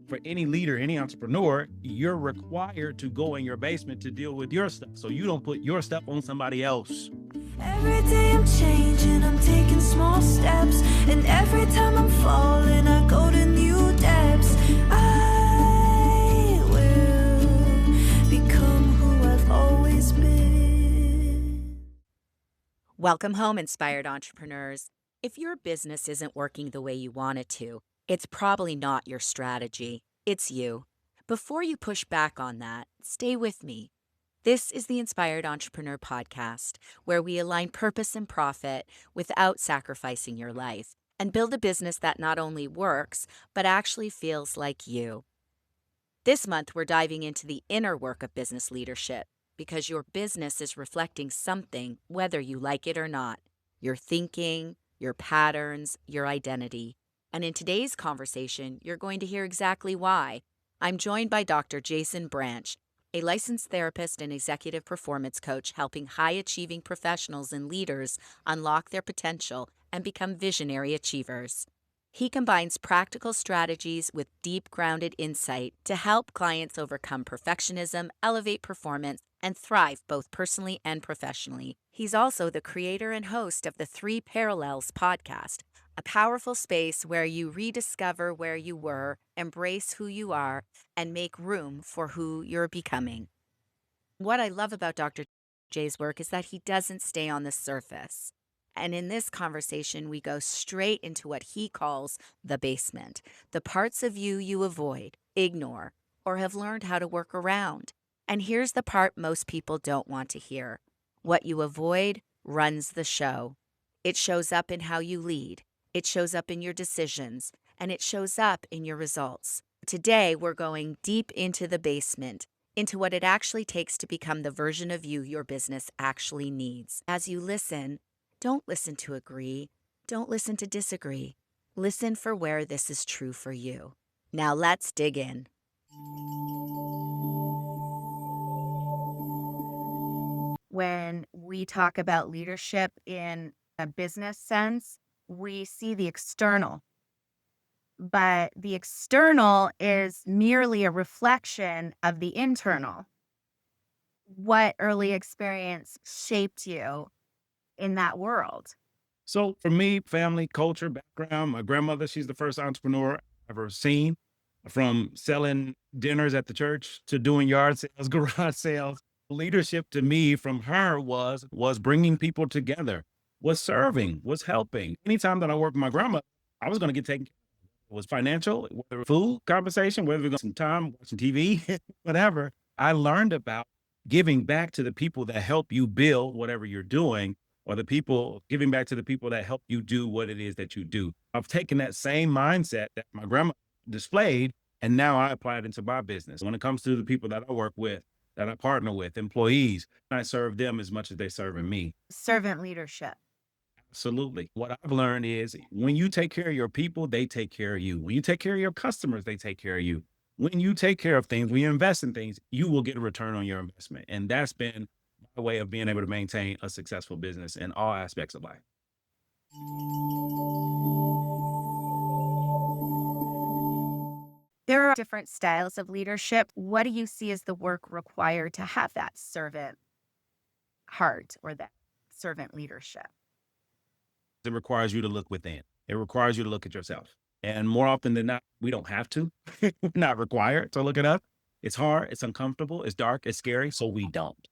For any leader, any entrepreneur, you're required to go in your basement to deal with your stuff. So you don't put your stuff on somebody else. Every day I'm changing, I'm taking small steps, and every time I'm falling, I go to new depths. I will become who I've always been. Welcome home, inspired entrepreneurs. If your business isn't working the way you want it to, it's probably not your strategy. It's you. Before you push back on that, stay with me. This is the Inspired Entrepreneur Podcast, where we align purpose and profit without sacrificing your life and build a business that not only works, but actually feels like you. This month, we're diving into the inner work of business leadership because your business is reflecting something, whether you like it or not. Your thinking, your patterns, your identity. And in today's conversation, you're going to hear exactly why. I'm joined by Dr. Jason Branch, a licensed therapist and executive performance coach helping high-achieving professionals and leaders unlock their potential and become visionary achievers. He combines practical strategies with deep grounded insight to help clients overcome perfectionism, elevate performance, and thrive both personally and professionally. He's also the creator and host of the 3 Parallels podcast, a powerful space where you rediscover where you were, embrace who you are, and make room for who you're becoming. What I love about Dr. J's work is that he doesn't stay on the surface. And in this conversation, we go straight into what he calls the basement, the parts of you you avoid, ignore, or have learned how to work around. And here's the part most people don't want to hear. What you avoid runs the show. It shows up in how you lead. It shows up in your decisions, and it shows up in your results. Today, we're going deep into the basement, into what it actually takes to become the version of you your business actually needs. As you listen, don't listen to agree. Don't listen to disagree. Listen for where this is true for you. Now let's dig in. When we talk about leadership in a business sense, we see the external, but the external is merely a reflection of the internal. What early experience shaped you in that world? So for me, family, culture, background, my grandmother, she's the first entrepreneur I've ever seen, from selling dinners at the church to doing yard sales, garage sales. Leadership to me from her was bringing people together, was serving, was helping. Anytime that I worked with my grandma, I was going to get taken care of. It was financial, whether it was food conversation, whether we got some time watching TV, whatever. I learned about giving back to the people that help you build whatever you're doing, or the people giving back to the people that help you do what it is that you do. I've taken that same mindset that my grandma displayed, and now I apply it into my business. When it comes to the people that I work with, that I partner with, employees, I serve them as much as they're serving me. Servant leadership. Absolutely. What I've learned is when you take care of your people, they take care of you. When you take care of your customers, they take care of you. When you take care of things, when you invest in things, you will get a return on your investment. And that's been my way of being able to maintain a successful business in all aspects of life. There are different styles of leadership. What do you see as the work required to have that servant heart or that servant leadership? It requires you to look within. It requires you to look at yourself. And more often than not, we don't have to. We're not required to look it up. It's hard, it's uncomfortable, it's dark, it's scary, so we don't.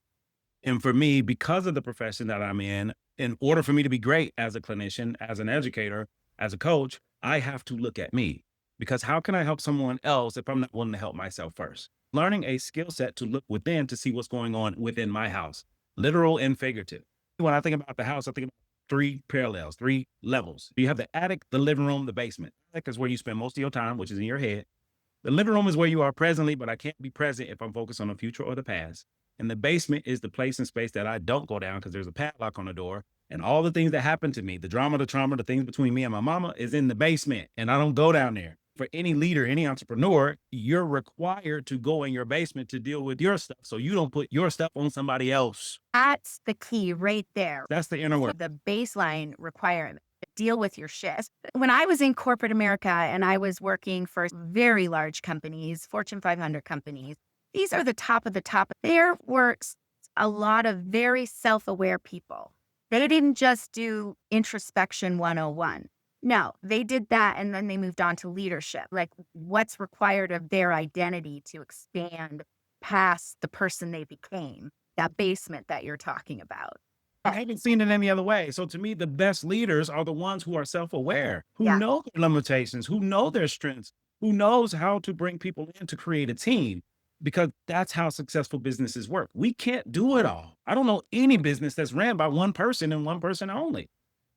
And for me, because of the profession that I'm in order for me to be great as a clinician, as an educator, as a coach, I have to look at me. Because how can I help someone else if I'm not willing to help myself first? Learning a skill set to look within to see what's going on within my house, literal and figurative. When I think about the house, I think about 3 parallels, 3 levels. You have the attic, the living room, the basement. The attic is where you spend most of your time, which is in your head. The living room is where you are presently, but I can't be present if I'm focused on the future or the past. And the basement is the place and space that I don't go down because there's a padlock on the door. And all the things that happen to me, the drama, the trauma, the things between me and my mama is in the basement. And I don't go down there. For any leader, any entrepreneur, you're required to go in your basement to deal with your stuff. So you don't put your stuff on somebody else. That's the key right there. That's the inner work. The baseline requirement. deal with your shit. When I was in corporate America and I was working for very large companies, Fortune 500 companies, these are the top of the top. There were a lot of very self-aware people. They didn't just do introspection 101. No, they did that and then they moved on to leadership, like what's required of their identity to expand past the person they became, that basement that you're talking about. I haven't seen it any other way. So to me, the best leaders are the ones who are self-aware, who Yeah. know their limitations, who know their strengths, who knows how to bring people in to create a team, because that's how successful businesses work. We can't do it all. I don't know any business that's ran by one person and one person only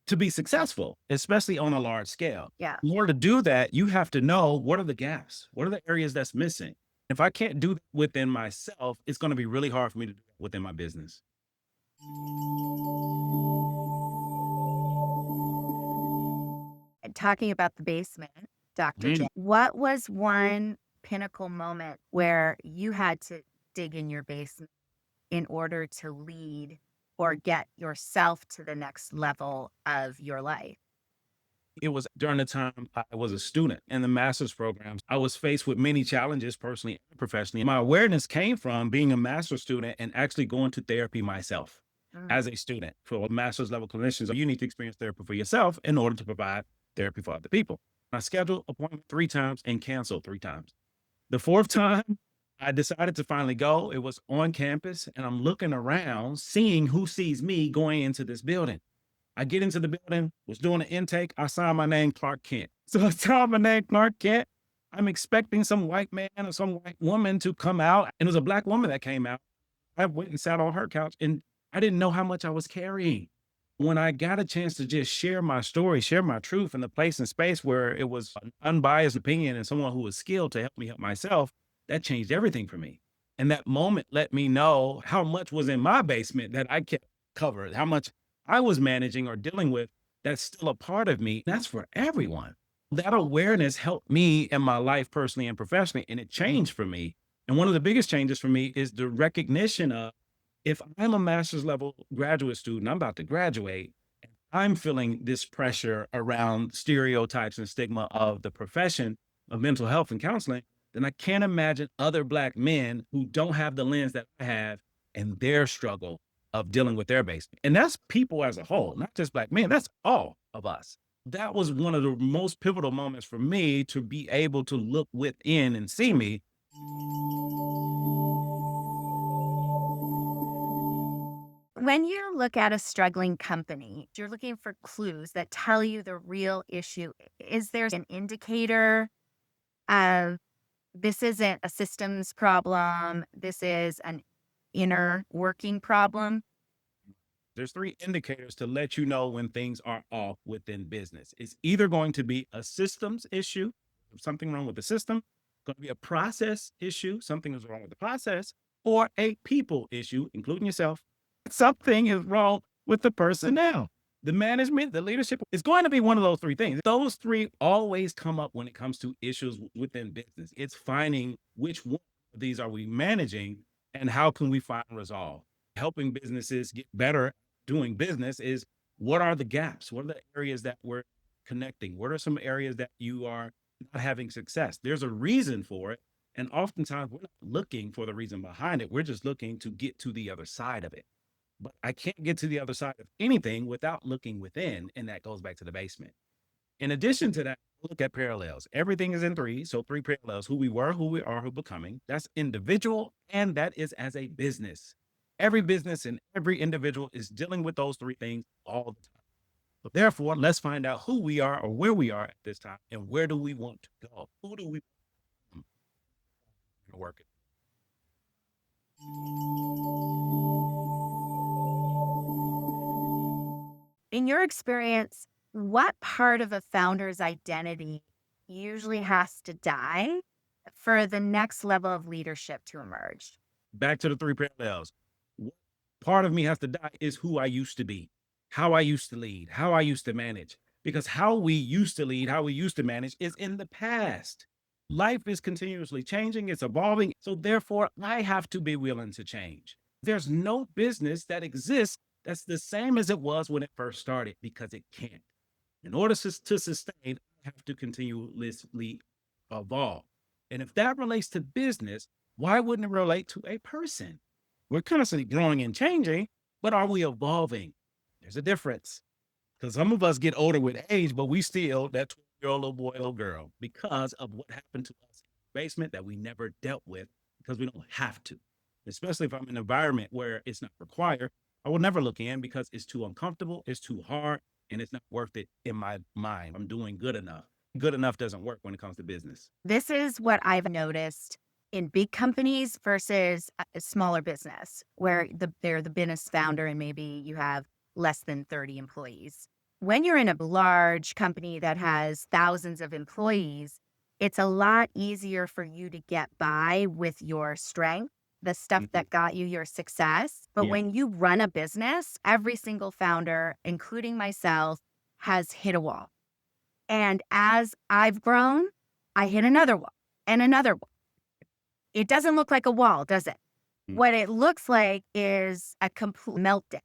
to be successful, especially on a large scale. Yeah. In order to do that, you have to know what are the gaps? What are the areas that's missing? If I can't do that within myself, it's going to be really hard for me to do that within my business. And talking about the basement, Dr. J, Mm. what was one pinnacle moment where you had to dig in your basement in order to lead or get yourself to the next level of your life? It was during the time I was a student in the master's programs. I was faced with many challenges personally and professionally. My awareness came from being a master's student and actually going to therapy myself Mm. as a student. For master's level clinicians, you need to experience therapy for yourself in order to provide therapy for other people. I scheduled appointment 3 times and canceled 3 times. The fourth time, I decided to finally go. It was on campus, and I'm looking around, seeing who sees me going into this building. I get into the building, was doing an intake. I saw my name, Clark Kent. So I saw my name, Clark Kent. I'm expecting some white man or some white woman to come out. And it was a black woman that came out. I went and sat on her couch and I didn't know how much I was carrying. When I got a chance to just share my story, share my truth in the place and space where it was an unbiased opinion and someone who was skilled to help me help myself, that changed everything for me. And that moment let me know how much was in my basement that I kept covered, how much I was managing or dealing with that's still a part of me. That's for everyone. That awareness helped me in my life personally and professionally, and it changed for me. And one of the biggest changes for me is the recognition of if I'm a master's level graduate student, I'm about to graduate, and I'm feeling this pressure around stereotypes and stigma of the profession of mental health and counseling, then I can't imagine other Black men who don't have the lens that I have and their struggle of dealing with their basement. And that's people as a whole, not just Black men, that's all of us. That was one of the most pivotal moments for me to be able to look within and see me. When you look at a struggling company, you're looking for clues that tell you the real issue. Is there an indicator of this isn't a systems problem, this is an inner working problem? There's 3 indicators to let you know when things are off within business. It's either going to be a systems issue, something wrong with the system, going to be a process issue, something is wrong with the process, or a people issue, including yourself. Something is wrong with the personnel. The management, the leadership is going to be one of those 3 things. Those 3 always come up when it comes to issues within business. It's finding which one of these are we managing and how can we find resolve. Helping businesses get better doing business is what are the gaps? What are the areas that we're connecting? What are some areas that you are not having success? There's a reason for it. And oftentimes we're not looking for the reason behind it. We're just looking to get to the other side of it. But I can't get to the other side of anything without looking within. And that goes back to the basement. In addition to that, look at parallels. Everything is in 3. So 3 parallels: who we were, who we are, who becoming. That's individual. And that is as a business. Every business and every individual is dealing with those 3 things all the time. So therefore, let's find out who we are or where we are at this time and where do we want to go? Who do we work it? In your experience, what part of a founder's identity usually has to die for the next level of leadership to emerge? Back to the 3 parallels. What part of me has to die is who I used to be, how I used to lead, how I used to manage. Because how we used to lead, how we used to manage is in the past. Life is continuously changing, it's evolving. So therefore, I have to be willing to change. There's no business that exists that's the same as it was when it first started because it can't. In order to sustain, I have to continuously evolve. And if that relates to business, why wouldn't it relate to a person? We're constantly growing and changing, but are we evolving? There's a difference. Because some of us get older with age, but we still that 12-year-old little boy, little girl, because of what happened to us in the basement that we never dealt with because we don't have to. Especially if I'm in an environment where it's not required, I will never look in because it's too uncomfortable, it's too hard, and it's not worth it in my mind. I'm doing good enough. Good enough doesn't work when it comes to business. This is what I've noticed in big companies versus a smaller business where they're the business founder and maybe you have less than 30 employees. When you're in a large company that has thousands of employees, it's a lot easier for you to get by with your strength, the stuff Mhm. that got you your success. But Yeah. when you run a business, every single founder, including myself, has hit a wall. And as I've grown, I hit another wall and another wall. It doesn't look like a wall, does it? Mm. What it looks like is a complete meltdown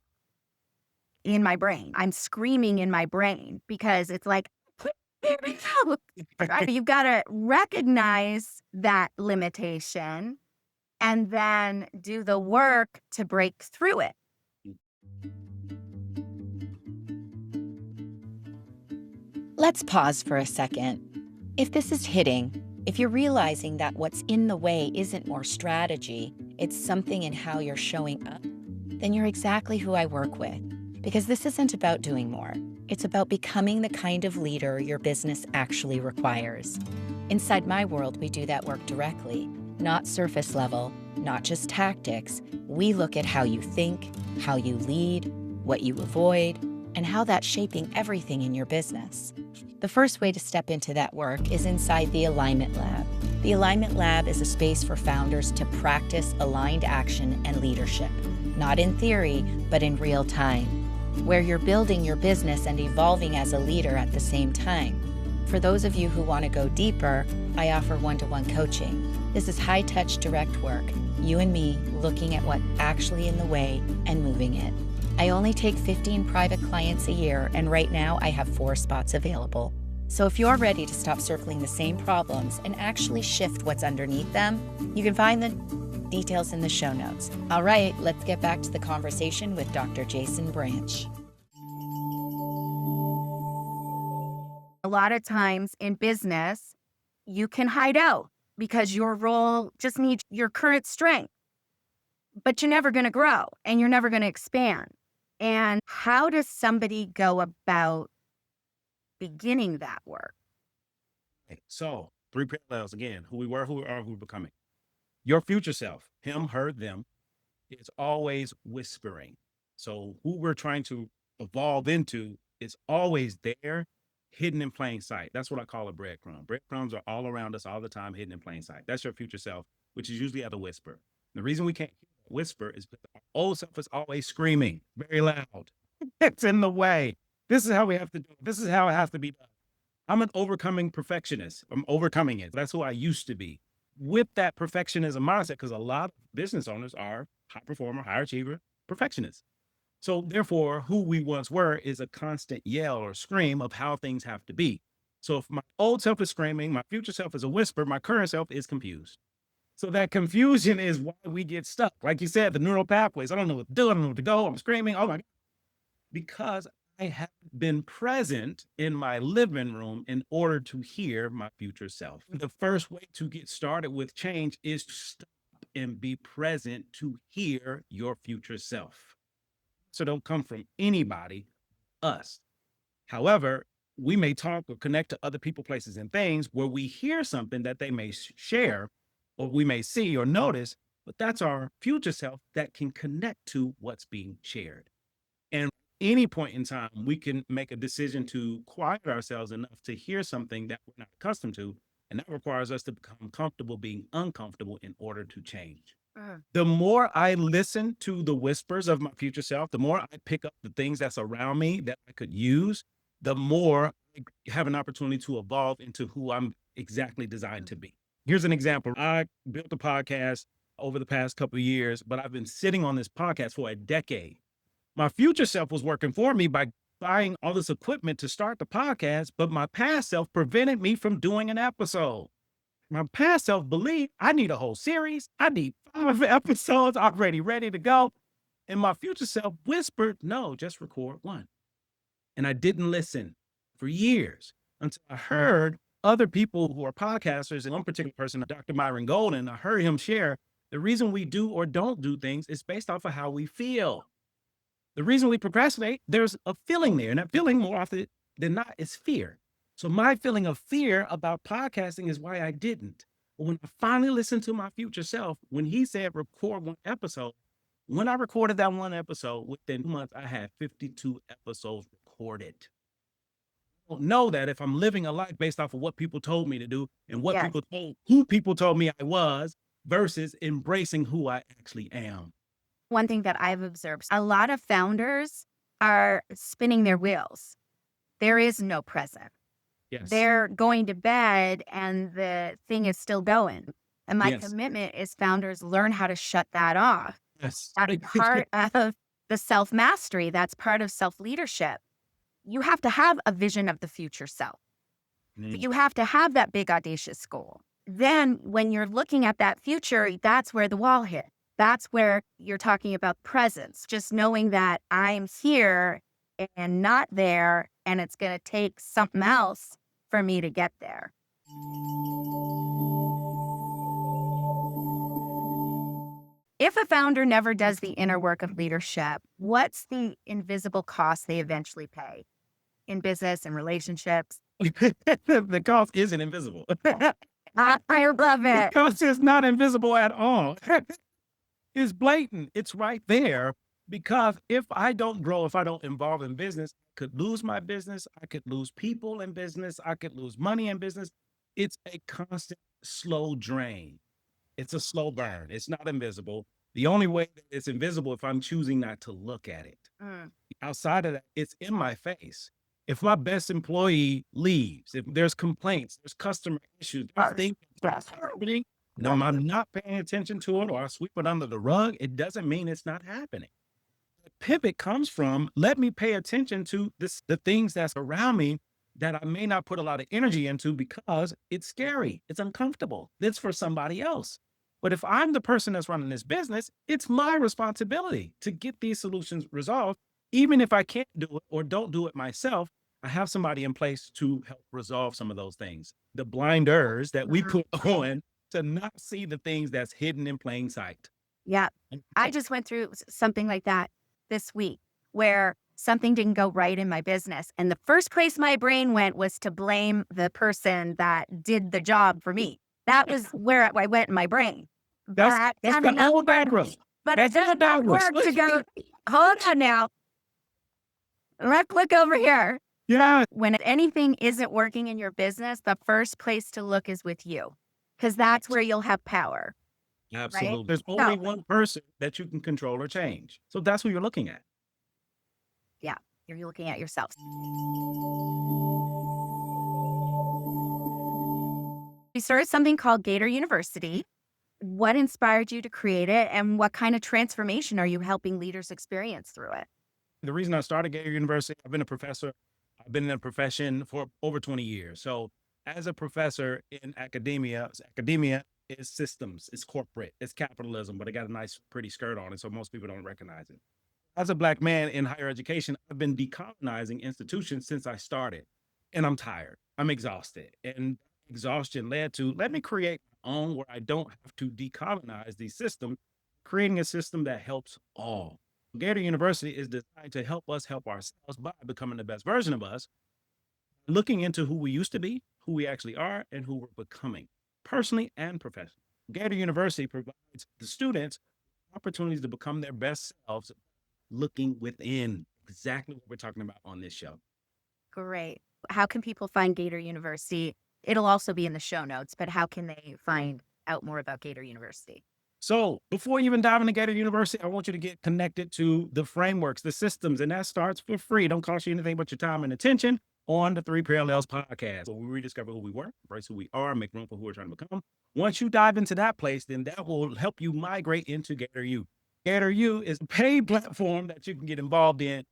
in my brain. I'm screaming in my brain because it's like, here we go. Right? You've got to recognize that limitation and then do the work to break through it. Let's pause for a second. If this is hitting, if you're realizing that what's in the way isn't more strategy, it's something in how you're showing up, then you're exactly who I work with. Because this isn't about doing more. It's about becoming the kind of leader your business actually requires. Inside my world, we do that work directly, not surface level, not just tactics. We look at how you think, how you lead, what you avoid, and how that's shaping everything in your business. The first way to step into that work is inside the Alignment Lab. The Alignment Lab is a space for founders to practice aligned action and leadership, not in theory, but in real time, where you're building your business and evolving as a leader at the same time. For those of you who want to go deeper, I offer one-to-one coaching. This is high-touch direct work, you and me looking at what's actually in the way and moving it. I only take 15 private clients a year, and right now I have 4 spots available. So if you're ready to stop circling the same problems and actually shift what's underneath them, you can find the details in the show notes. All right, let's get back to the conversation with Dr. Jason Branch. A lot of times in business, you can hide out because your role just needs your current strength, but you're never going to grow and you're never going to expand. And how does somebody go about beginning that work? Okay, so 3 parallels again: who we were, who we are, who we're becoming. Your future self, him, her, them, is always whispering. So who we're trying to evolve into is always there, hidden in plain sight. That's what I call a breadcrumb. Breadcrumbs are all around us all the time, hidden in plain sight. That's your future self, which is usually at a whisper. The reason we can't hear that whisper is because our old self is always screaming very loud. It's in the way. This is how we have to do it. This is how it has to be done. I'm an overcoming perfectionist. I'm overcoming it. That's who I used to be. With that perfectionism mindset, because a lot of business owners are high performer, high achiever, perfectionists. So therefore, who we once were is a constant yell or scream of how things have to be. So if my old self is screaming, my future self is a whisper, my current self is confused. So that confusion is why we get stuck. Like you said, the neural pathways. I don't know what to do. I don't know where to go. I'm screaming. Oh my God. Because I have been present in my living room in order to hear my future self. The first way to get started with change is to stop and be present to hear your future self. So don't come from anybody, us. However, we may talk or connect to other people, places, and things where we hear something that they may share or we may see or notice, but that's our future self that can connect to what's being shared. And any point in time, we can make a decision to quiet ourselves enough to hear something that we're not accustomed to. And that requires us to become comfortable being uncomfortable in order to change. The more I listen to the whispers of my future self, the more I pick up the things that's around me that I could use, the more I have an opportunity to evolve into who I'm exactly designed to be. Here's an example. I built a podcast over the past couple of years, but I've been sitting on this podcast for a decade. My future self was working for me by buying all this equipment to start the podcast, but my past self prevented me from doing an episode. My past self believed I need a whole series. I need 5 episodes already ready to go. And my future self whispered, no, just record one. And I didn't listen for years until I heard other people who are podcasters. And one particular person, Dr. Myron Golden, I heard him share the reason we do or don't do things is based off of how we feel. The reason we procrastinate, there's a feeling there. And that feeling, more often than not, is fear. So my feeling of fear about podcasting is why I didn't. But when I finally listened to my future self, when he said record one episode, when I recorded that one episode, within 2 months, I had 52 episodes recorded. I don't know that if I'm living a life based off of what people told me to do and what Yes. who people told me I was versus embracing who I actually am. One thing that I've observed, a lot of founders are spinning their wheels. There is no present. Yes. They're going to bed and the thing is still going. And my Yes. commitment is founders learn how to shut that off. Yes. That's part of the self-mastery. That's part of self-leadership. You have to have a vision of the future self. Mm. You have to have that big audacious goal. Then when you're looking at that future, that's where the wall hit. That's where you're talking about presence, just knowing that I'm here and not there, and it's going to take something else for me to get there. If a founder never does the inner work of leadership, what's the invisible cost they eventually pay in business and relationships? The cost isn't invisible. I love The it. cost is not invisible at all. It's blatant. It's right there. Because if I don't grow, if I don't involve in business, I could lose my business. I could lose people in business. I could lose money in business. It's a constant slow drain. It's a slow burn. It's not invisible. The only way that it's invisible if I'm choosing not to look at it. Mm. Outside of that, it's in my face. If my best employee leaves, if there's complaints, there's customer issues, I think that's happening. No, I'm not paying attention to it or I sweep it under the rug. It doesn't mean it's not happening. The pivot comes from let me pay attention to the things that's around me that I may not put a lot of energy into because it's scary. It's uncomfortable. It's for somebody else. But if I'm the person that's running this business, it's my responsibility to get these solutions resolved. Even if I can't do it or don't do it myself, I have somebody in place to help resolve some of those things. The blinders that we put on to not see the things that's hidden in plain sight. Yeah. I just went through something like that this week where something didn't go right in my business. And the first place my brain went was to blame the person that did the job for me. That was where I went in my brain. That's the old diagram. But That's it doesn't the diagram. work to go, hold on now. Let's look over here. Yeah. When anything isn't working in your business, the first place to look is with you because that's where you'll have power. Absolutely. Right? There's only one person that you can control or change. So that's who you're looking at. Yeah, you're looking at yourself. We started something called Gator University. What inspired you to create it, and what kind of transformation are you helping leaders experience through it? The reason I started Gator University, I've been a professor. I've been in a profession for over 20 years. So as a professor in academia is systems, it's corporate, it's capitalism, but it got a nice, pretty skirt on it. So most people don't recognize it. As a Black man in higher education, I've been decolonizing institutions since I started. And I'm tired. I'm exhausted. And exhaustion led to, let me create my own where I don't have to decolonize these systems, creating a system that helps all. Gator University is designed to help us help ourselves by becoming the best version of us, looking into who we used to be, who we actually are, and who we're becoming, personally and professionally. Gator University provides the students opportunities to become their best selves, looking within, exactly what we're talking about on this show. Great. How can people find Gator University? It'll also be in the show notes, but how can they find out more about Gator University? So before you even dive into Gator University, I want you to get connected to the frameworks, the systems, and that starts for free. Don't cost you anything but your time and attention on the Three Parallels podcast, where we rediscover who we were, embrace who we are, make room for who we're trying to become. Once you dive into that place, then that will help you migrate into Gator U. Gator U is a paid platform that you can get involved in.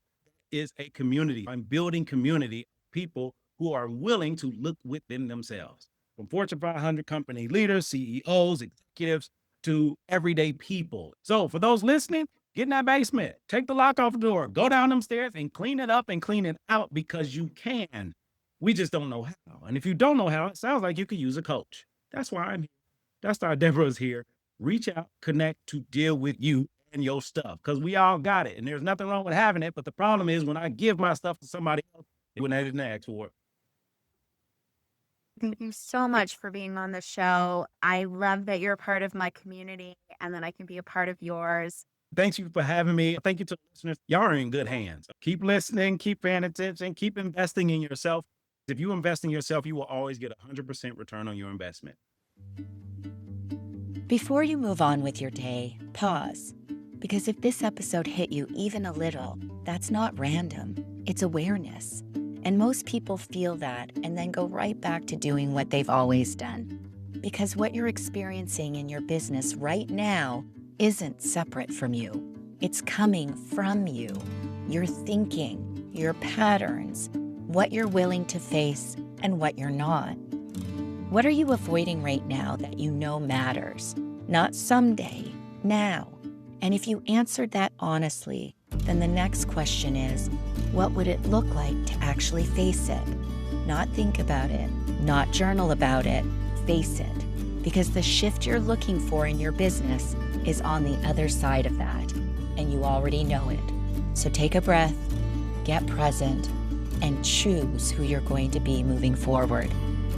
is a community. I'm building community, people who are willing to look within themselves. From Fortune 500 company leaders, CEOs, executives, to everyday people. So for those listening, get in that basement, take the lock off the door, go down them stairs and clean it up and clean it out because you can. We just don't know how. And if you don't know how, it sounds like you could use a coach. That's why I'm here. That's why Deborah's here. Reach out, connect to deal with you and your stuff because we all got it. And there's nothing wrong with having it. But the problem is when I give my stuff to somebody else, when they didn't ask for it. Thank you so much for being on the show. I love that you're a part of my community and that I can be a part of yours. Thank you for having me. Thank you to the listeners. Y'all are in good hands. Keep listening, keep paying attention, keep investing in yourself. If you invest in yourself, you will always get 100% return on your investment. Before you move on with your day, pause. Because if this episode hit you even a little, that's not random. It's awareness. And most people feel that and then go right back to doing what they've always done. Because what you're experiencing in your business right now isn't separate from you. It's coming from you. Your thinking, your patterns, what you're willing to face and what you're not. What are you avoiding right now that you know matters? Not someday, now. And if you answered that honestly, then the next question is, what would it look like to actually face it? Not think about it, not journal about it, face it. Because the shift you're looking for in your business is on the other side of that, and you already know it. So take a breath, get present, and choose who you're going to be moving forward.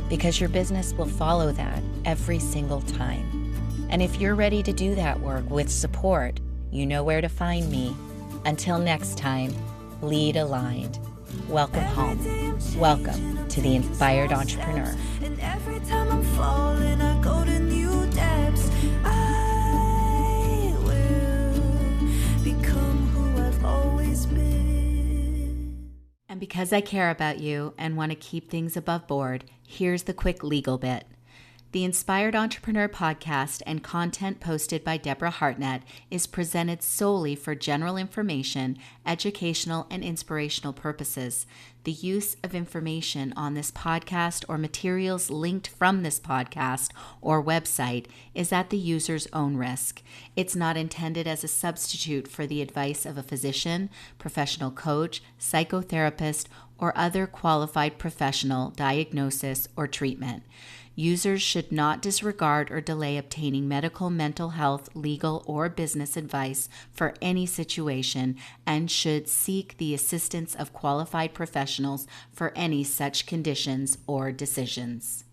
Because your business will follow that every single time. And if you're ready to do that work with support, you know where to find me. Until next time, lead aligned. Welcome home. Welcome to the Inspired Entrepreneur. And every time I'm falling, I go to new depths. I will become who I've always been. And because I care about you and want to keep things above board, here's the quick legal bit. The Inspired Entrepreneur podcast and content posted by Deborah Hartnett is presented solely for general information, educational, and inspirational purposes. The use of information on this podcast or materials linked from this podcast or website is at the user's own risk. It's not intended as a substitute for the advice of a physician, professional coach, psychotherapist, or other qualified professional diagnosis or treatment. Users should not disregard or delay obtaining medical, mental health, legal, or business advice for any situation and should seek the assistance of qualified professionals for any such conditions or decisions.